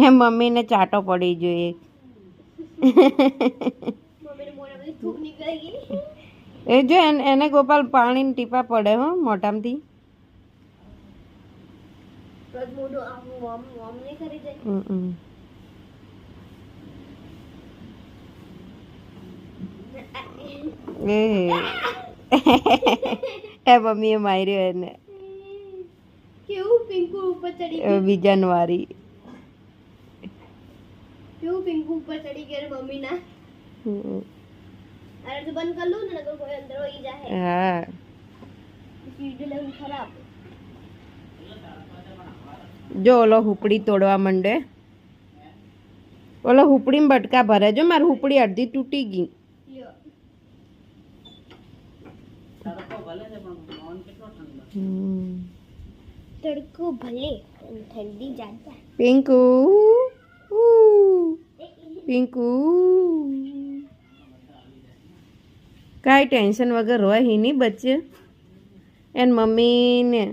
એમ મમ્મીને ચાટો પડી જોઈએ. એ જો એને ગોપાલ પાણીની ટીપા પડે હો મોઢામાંથી. એ મમ્મીએ માર્યો એને. કેવું પિંકુ ઉપર ચડી બીજાન વારી. કેવું પિંકુ ઉપર ચડી ગયા મમ્મી ના. અરે તો બંધ કર લઉં ને નકર કોઈ અંદર હોઈ જાય. હા વીડિયો લેવું ખરાબ. જો ઓલો હુપડી તોડવા માંડે. ઓલો હુપડીમાં બટકા ભરે. જો મારી હુપડી અડધી તૂટી ગઈ. તડકો ભલે ઠંડી જાતા. પિંકુ પિંકુ કાંઈ ટેન્શન વગર હોય હિની બચ્ચે. એન મમ્મીને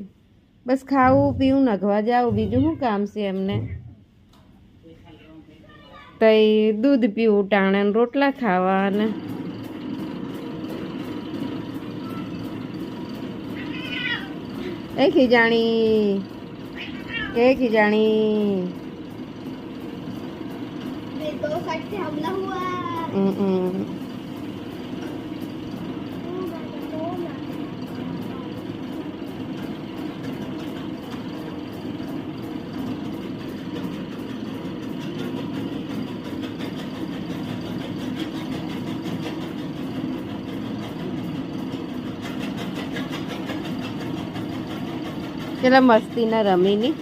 બસ ખાવું પીવું નખવા જાવું, બીજું શું કામ છે એમને. તઈ દૂધ પીવું ટાણે રોટલા ખાવા ને એ ખીજાણી दो साइड से हमला हुआ. કેટલા મસ્તી ના રમીની.